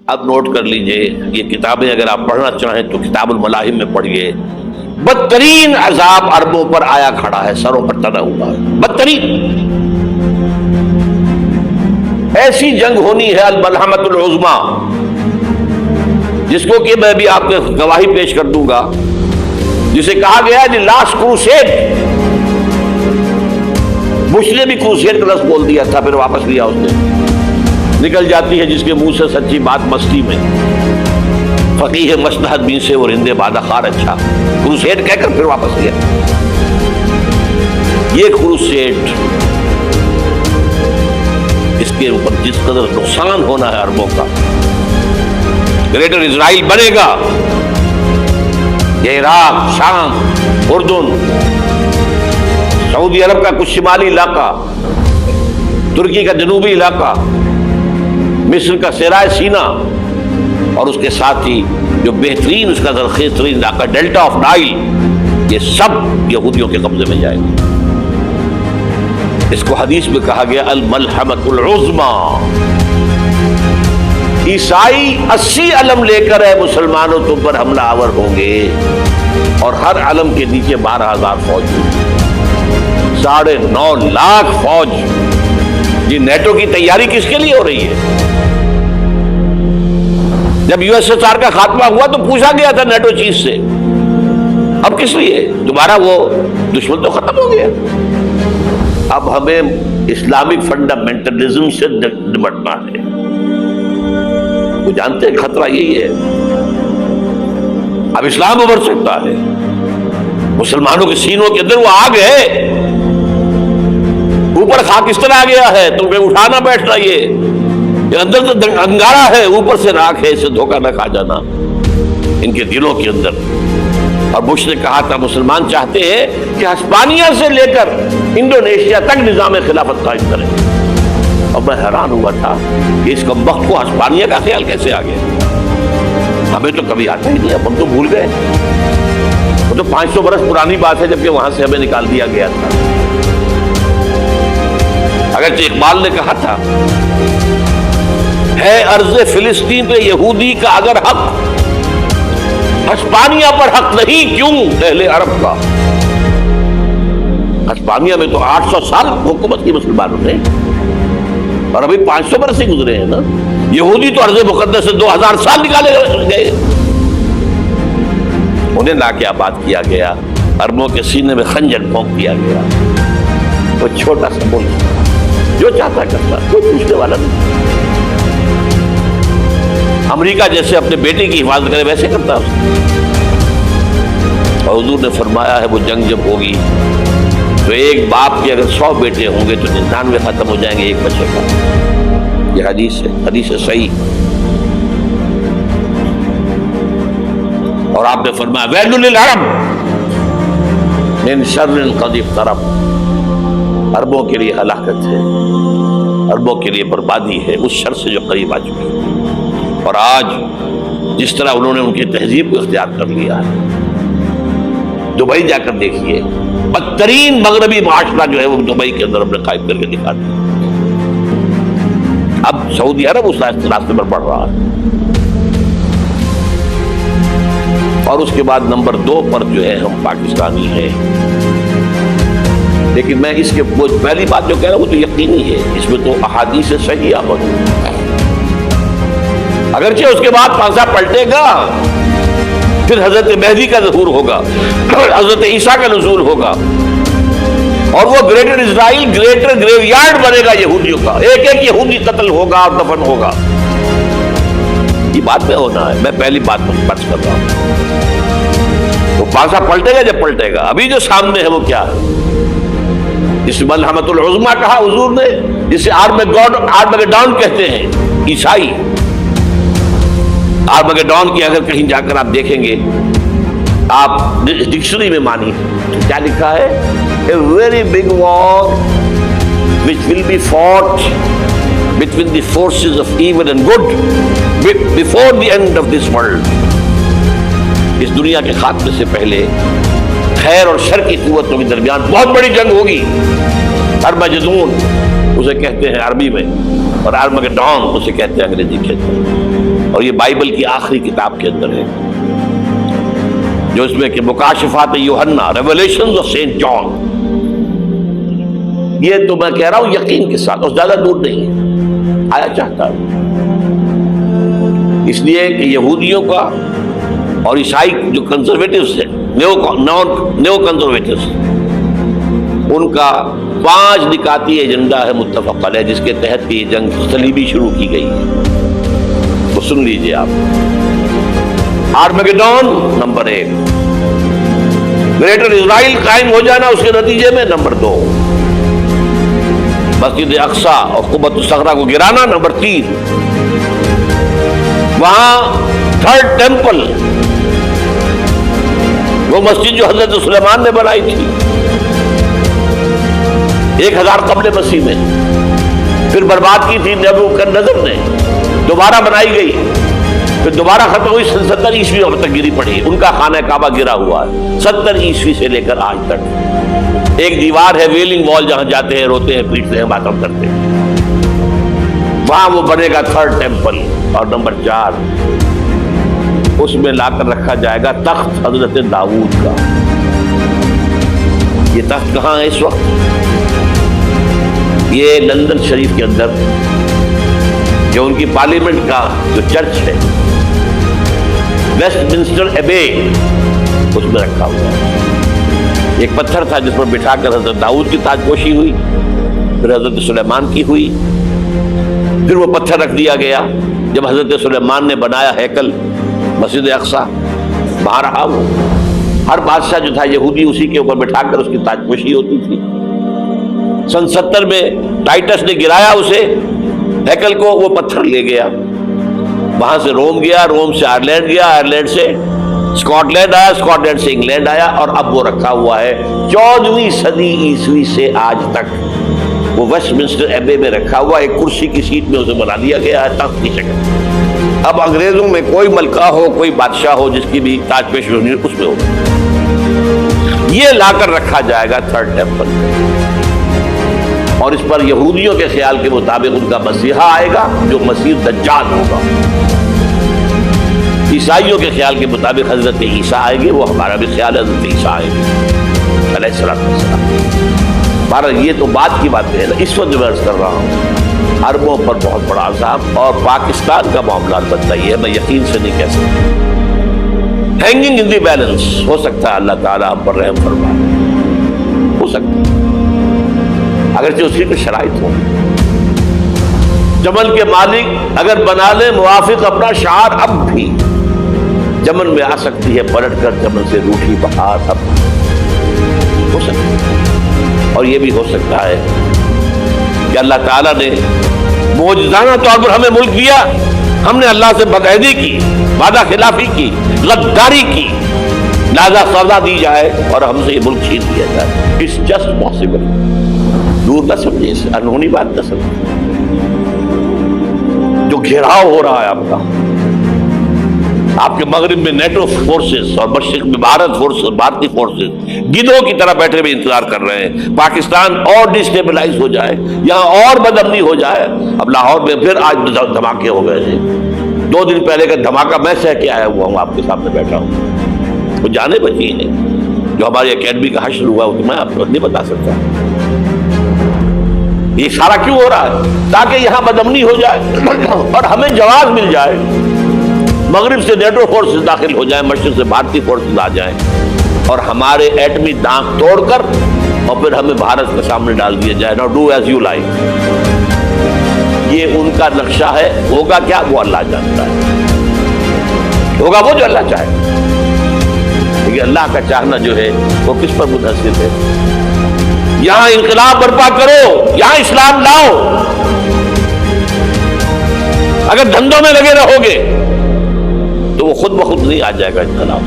اب نوٹ کر لیجئے، یہ کتابیں اگر آپ پڑھنا چاہیں تو کتاب الملاحم میں پڑھیے. بدترین عذاب عربوں پر آیا کھڑا ہے، سروں پر تنا ہوا ہے، بدترین. ایسی جنگ ہونی ہے الملحمۃ العظمیٰ، جس کو کہ میں بھی آپ کو گواہی پیش کر دوں گا، جسے کہا گیا ہے لاسٹ کروسیڈ. بش نے بھی کروسیڈ کا لفظ بول دیا تھا، پھر واپس لیا اس نے. نکل جاتی ہے جس کے منہ سے سچی بات مستی میں. فقیہ مصلحت بین سے اور ہندے بادہ خار اچھا، کروسیڈ کہہ کر پھر واپس لیا. یہ کروسیڈ، اس کے اوپر جس قدر نقصان ہونا ہے عربوں کا. گریٹر اسرائیل بنے گا، یہ عراق، شام، اردن، سعودی عرب کا کچھ شمالی علاقہ، ترکی کا جنوبی علاقہ، مصر کا صحرائے سینا، اور اس کے ساتھ ہی جو بہترین اس کا زرخیز ترین علاقہ ڈیلٹا آف نائل، یہ سب یہودیوں کے قبضے میں جائے گا. اس کو حدیث میں کہا گیا الملحمۃ العظمیٰ. عیسائی 80 علم لے کر ہے مسلمانوں تم پر حملہ آور ہوں گے، اور ہر علم کے نیچے 12,000 فوج، 9.5 لاکھ فوج. یہ نیٹو کی تیاری کس کے لیے ہو رہی ہے؟ جب USSR کا خاتمہ ہوا تو پوچھا گیا تھا نیٹو چیف سے، اب کس لیے دوبارہ؟ وہ دشمن تو ختم ہو گیا. اب ہمیں اسلامک فنڈامنٹلزم سے نمٹنا ہے. وہ جانتے ہیں خطرہ یہی ہے. اب اسلام ابھر سکتا ہے، مسلمانوں کے سینوں کے اندر وہ آگ ہے، اوپر خاکستر آ گیا ہے، تم پہ اٹھانا بیٹھنا. یہ اندر تو انگارہ ہے، اوپر سے راکھ ہے، اسے دھوکہ نہ کھا جانا ان کے دلوں کے اندر. اور بش نے کہا تھا مسلمان چاہتے ہیں کہ ہسپانیہ سے لے کر انڈونیشیا تک نظام خلافت قائم کریں. اور میں حیران ہوا تھا کہ اس کمبخت کو ہسپانیہ کا خیال کیسے آ گیا. ہمیں تو کبھی آتا ہی نہیں، اب ہم تو بھول گئے. وہ تو 500 برس پرانی بات ہے، جبکہ وہاں سے ہمیں نکال دیا گیا تھا. اگرچہ اقبال نے کہا تھا ہے ارض فلسطین پہ یہودی کا اگر حق، ہسپانیہ پر حق نہیں کیوں اہل عرب کا. ہسپانیہ میں تو 800 سال حکومت کی مسلمانوں نے، اور ابھی 500 برس ہی گزرے ہیں نا. یہودی تو ارض مقدس سے 2000 سال نکالے گئے. انہیں لا کے آباد کیا گیا، عربوں کے سینے میں خنجر پھونک دیا گیا. وہ چھوٹا سا ملک جو چاہتا کرتا، کوئی پوچھنے والا نہیں. امریکہ جیسے اپنے بیٹے کی حفاظت کرے ویسے کرتا ہے. اور حضور نے فرمایا ہے وہ جنگ جب ہوگی تو ایک باپ کے اگر 100 بیٹے ہوں گے تو 99 ختم ہو جائیں گے، ایک بچے کا. یہ حدیث ہے، حدیث ہے صحیح. اور آپ نے فرمایا ویل للعرب من شر قد اقترب. عربوں کے لیے ہلاکت ہے، عربوں کے لیے بربادی ہے اس شر سے جو قریب آ چکی ہے. اور آج جس طرح انہوں نے ان کی تہذیب کو اختیار کر لیا ہے، دبئی جا کر دیکھیے، بدترین مغربی معاشرہ جو ہے وہ دبئی کے اندر ہم نے قائم کر کے دکھا دیا. اب سعودی عرب اس راستے پر بڑھ رہا ہے. اور اس کے بعد نمبر 2 پر جو ہے ہم پاکستانی ہیں. لیکن میں اس کے پہلی بات جو کہہ رہا ہوں وہ تو یقینی ہے، اس میں تو احادیث صحیحہ موجود ہے. اگرچہ اس کے بعد پانسا پلٹے گا، پھر حضرت مہدی کا ظہور ہوگا، حضرت عیسیٰ کا نزول ہوگا، اور وہ گریٹر اسرائیل گریٹر گریو یارڈ بنے گا یہودیوں کا. ایک ایک یہودی قتل ہوگا اور دفن ہوگا. یہ بات میں ہونا ہے. میں پہلی بات پر فرض کر رہا ہوں وہ پانسا پلٹے گا جب پلٹے گا. ابھی جو سامنے ہے وہ کیا ہے؟ اس ملحمۃ العظمیٰ کہا حضور نے، جسے آرمگیڈون کہتے ہیں عیسائی. آرمگیڈون کی اگر کہیں جا کر آپ دیکھیں گے، آپ ڈکشنری میں مانی کیا لکھا ہے؟ A very big war which will be fought between the forces of evil and good before the end of this world. اس دنیا کے خاتمے سے پہلے خیر اور شر کی قوتوں کے درمیان بہت بڑی جنگ ہوگی. ارمجدون اسے کہتے ہیں عربی میں. اور آرمگیڈون اسے کہتے ہیں انگریزی کے اندر، اور یہ بائبل کی آخری کتاب کے اندر ہے، جو اس میں کہ مکاشفات یوحنا، ریولیشنز آف سینٹ جان. یہ تو میں کہہ رہا ہوں یقین کے ساتھ، اور زیادہ دور نہیں ہے، آیا چاہتا ہے. اس لیے کہ یہودیوں کا اور عیسائی جو کنزرویٹوز ہیں، نیو کنزرویٹوز، ان کا 5 نکاتی ایجنڈا ہے متفق علیہ، جس کے تحت یہ جنگ صلیبی شروع کی گئی ہے. تو سن لیجئے آپ. آرمگیڈون نمبر 1، گریٹر اسرائیل قائم ہو جانا اس کے نتیجے میں نمبر 2، مسجد اقصی اور قبۃ الصخرہ کو گرانا نمبر 3، وہاں 3rd ٹیمپل، وہ مسجد جو حضرت سلیمان نے بنائی تھی 1000 قبل مسیح میں، پھر برباد کی تھی نبوکدنضر نے، دوبارہ بنائی گئی، پھر دوبارہ ختم ہوئی 70 عیسوی تک گری پڑی. ان کا خانہ کعبہ گرا ہوا ہے 70 عیسوی سے لے کر آج تک. ایک دیوار ہے ویلنگ وال، جہاں جاتے ہیں، روتے ہیں، پیٹتے ہیں، ماتم کرتے ہیں، وہاں وہ بنے گا 3rd ٹیمپل. اور نمبر 4، اس میں لا کر رکھا جائے گا تخت حضرت داؤد کا. یہ تخت کہاں ہے اس وقت؟ یہ لندن شریف کے اندر، جو ان کی پارلیمنٹ کا جو چرچ ہے، ویسٹ منسٹر ایبے، اس میں رکھا ہوا ہے. ایک پتھر تھا جس پر بٹھا کر حضرت داؤد کی تاج پوشی ہوئی، پھر حضرت سلیمان کی ہوئی، پھر وہ پتھر رکھ دیا گیا جب حضرت سلیمان نے بنایا ہیکل مسجد اقصی. وہاں رہا وہ. ہر بادشاہ جو تھا یہودی اسی کے اوپر بٹھا کر اس کی تاج پوشی ہوتی تھی. سن 70 میں ٹائٹس نے گرایا اسے ہیکل کو، وہ پتھر لے گیا، وہاں سے روم گیا، روم سے آئرلینڈ گیا، آئرلینڈ سے اسکاٹ لینڈ آیا، اسکاٹ لینڈ سے انگلینڈ آیا، اور اب وہ رکھا ہوا ہے 14ویں صدی عیسوی سے آج تک. وہ ویسٹ منسٹر ایبے میں رکھا ہوا، ایک کرسی کی سیٹ میں اسے بنا دیا گیا ہے تخت کی شکل. اب انگریزوں میں کوئی ملکہ ہو، کوئی بادشاہ ہو جس کی بھی تاج پوشی ہونی اس میں ہو. یہ لا کر رکھا جائے گا 3rd ٹیمپل، اور اس پر یہودیوں کے خیال کے مطابق ان کا مسیحا آئے گا جو مسیح دجال ہوگا. عیسائیوں کے خیال کے مطابق حضرت عیسیٰ آئیں گے، وہ ہمارا بھی خیال ہے حضرت عیسیٰ آئیں گے علیہ السلام. بہرحال یہ تو بعد کی بات ہے نا، اس وقت جو میں عرض کر رہا ہوں عربوں پر بہت بڑا عذاب. اور پاکستان کا معاملات بدلا یہ ہے، میں یقین سے نہیں کہہ سکتا. ہینگنگ ان دی بیلنس، ہو سکتا ہے اللہ تعالیٰ ہم پر رحم فرمائے، ہو سکتا ہے، اگرچہ اسی کے شرائط ہوں. جمن کے مالک اگر بنا لے موافق اپنا شعار، اب بھی جمن میں آ سکتی ہے پلٹ کر جمن سے روٹھی بہار. اب ہو سکتا ہے. اور یہ بھی ہو سکتا ہے کہ اللہ تعالیٰ نے معجزانہ طور پر ہمیں ملک دیا، ہم نے اللہ سے بدعہدی کی، وعدہ خلافی کی، غداری کی، لہذا سزا دی جائے اور ہم سے یہ ملک چھین لیا جائے. It's just possible. دور نہ سمجھے، اس انہونی بات نہ سمجھے. جو گھیراؤ ہو رہا ہے آپ کے مغرب میں نیٹو فورسز اور مشرق میں بھارتی فورسز گدھوں کی طرح بیٹھے ہوئے انتظار کر رہے ہیں پاکستان اور ڈسٹیبلائز ہو جائے، یہاں اور بدامنی ہو جائے. اب لاہور میں پھر آج دھماکے ہو گئے ہیں. 2 دن پہلے کا دھماکہ میں سہ کے آیا ہوا ہوں، آپ کے سامنے بیٹھا ہوں. وہ جانے بچی ہیں جو ہماری اکیڈمی کا حشر ہوا ہے، میں آپ کو نہیں بتا سکتا. یہ سارا کیوں ہو رہا ہے؟ تاکہ یہاں بدامنی ہو جائے اور ہمیں جواز مل جائے. مغرب سے نیٹو فورسز داخل ہو جائیں، مشرق سے بھارتی فورسز آ جائیں اور ہمارے ایٹمی دانت توڑ کر اور پھر ہمیں بھارت کے سامنے ڈال دیا جائے. نو ڈو ایز یو لائک. یہ ان کا نقشہ ہے. ہوگا کیا وہ اللہ جانتا ہے. ہوگا وہ جو اللہ چاہے. لیکن اللہ کا چاہنا جو ہے وہ کس پر منحصر ہے؟ یہاں انقلاب برپا کرو، یہاں اسلام لاؤ. اگر دھندوں میں لگے رہو گے تو وہ خود بخود نہیں آ جائے گا انقلاب.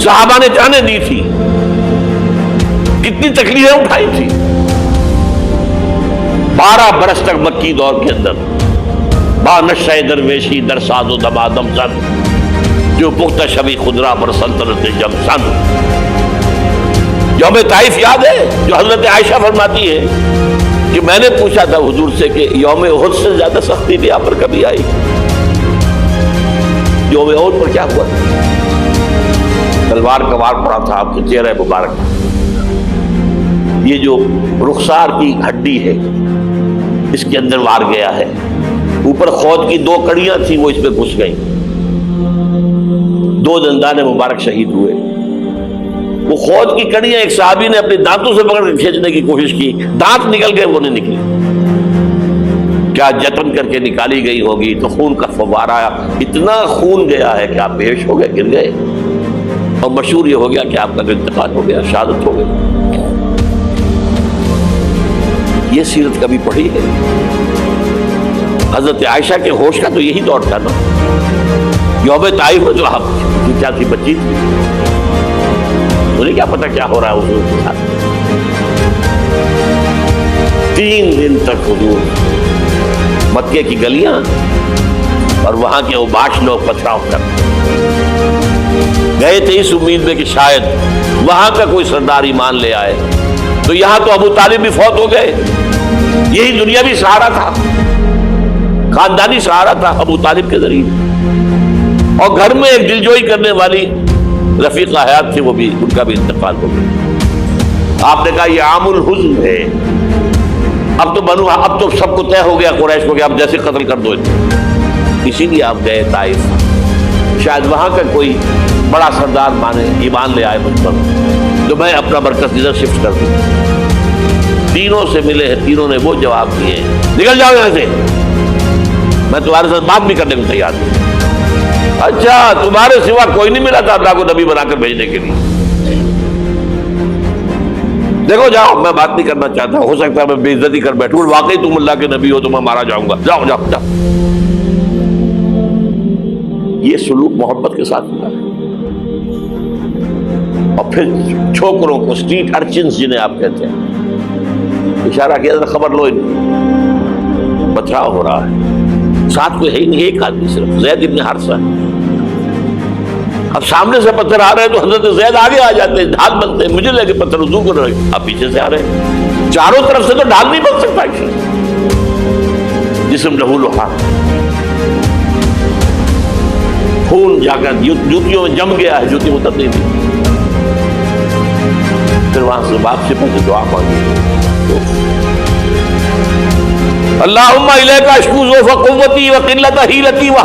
صحابہ نے جانیں دی تھی، کتنی تکلیفیں اٹھائی تھی. 12 برس تک مکی دور کے اندر با نشہ درویشی در ساز و دمادم زن، جو پختہ شبی خدرہ پر سلطنت جم سن. یوم طائف یاد ہے جو حضرت عائشہ فرماتی ہے کہ میں نے پوچھا تھا حضور سے کہ یوم احد سے زیادہ سختی بھی آپ پر کبھی آئی؟ یوم احد پر کیا ہوا؟ تلوار کا وار پڑا تھا آپ کے چہرہ مبارک، یہ جو رخسار کی ہڈی ہے اس کے اندر وار گیا ہے، اوپر خود کی 2 کڑیاں تھیں وہ اس میں گھس گئیں، 2 دندان مبارک شہید ہوئے۔ وہ خود کی کڑیاں ایک صحابی نے اپنے دانتوں سے پکڑ کر کھینچنے کی کوشش کی، دانت نکل گئے، وہ نہیں نکلے، کیا جتن کر کے نکالی گئی ہوگی تو خون کا فوارہ آیا، اتنا خون گیا ہے کہ آپ بے ہوش ہو گئے، گر گئے، اور مشہور یہ ہو گیا کہ آپ کا انتقال ہو گیا، شہادت ہو گئی۔ یہ سیرت کبھی پڑھی ہے؟ حضرت عائشہ کے ہوش کا تو یہی دور تھا نا، یوم طائف میں جو آپ کی کیا تھی، بچی تھی، انہیں کیا پتہ کیا ہو رہا ہے حضور کے ساتھ۔ 3 دن تک حضور مکے کی گلیاں اور وہاں کے اوباش لوگ پتھراؤ کر گئے تھے اس امید میں کہ شاید وہاں کا کوئی سردار ایمان لے آئے، تو یہاں تو ابو طالب بھی فوت ہو گئے، یہی دنیا بھی سہارا تھا، خاندانی سہارا تھا ابو طالب کے ذریعے، اور گھر میں ایک دلجوئی کرنے والی رفیقہ حیات تھی، وہ بھی، ان کا بھی انتقال ہو گیا۔ آپ نے کہا یہ عام الحزن ہے، اب تو سب کو طے ہو گیا قریش کو کہ آپ جیسے قتل کر دو، اسی لیے آپ گئے طائف، شاید وہاں کا کوئی بڑا سردار مانے ایمان لے آئے مجھ پر، تو میں اپنا مرکز ادھر شفٹ کر دوں۔ تینوں سے ملے ہیں، تینوں نے وہ جواب دیے، نکل جاؤ یہاں سے، میں تمہارے ساتھ بات بھی کرنے کو تیار ہوں۔ اچھا، تمہارے سوا کوئی نہیں ملا تھا اللہ کو نبی بنا کر بھیجنے کے لیے؟ دیکھو جاؤ، میں بات نہیں کرنا چاہتا، ہو سکتا ہے میں بے عزتی کر بیٹھوں، واقعی تم اللہ کے نبی ہو تو میں مارا جاؤں گا، جاؤ جاؤ جاؤ۔ یہ سلوک محبت کے ساتھ ہوا ہے۔ اور پھر چھوکروں کو، اسٹریٹ ارچنز جنہیں آپ کہتے ہیں، اشارہ کیا تھا، خبر لو پتھراؤ ہو رہا ہے، ساتھ کوئی ہے ہی نہیں، ایک آدمی صرف، زید ابن حارثہ۔ اب سامنے سے پتھر آ رہے ہیں تو حضرت زید آگے آ جاتے ہیں، ڈھال بنتے ہیں، مجھے لگے پتھر وضو کر رہے ہیں، اب پیچھے سے آ رہے ہیں، چاروں طرف سے تو ڈھال نہیں بن سکتا، جسم لہو لہا، خون جا کر جوتیوں میں جم گیا ہے، جوتی اتر نہیں دی۔ پھر وہاں سے واپسی پر دعا مانگی، اللہم الیک اشکو ضعف قوتی و قلت حیلتی و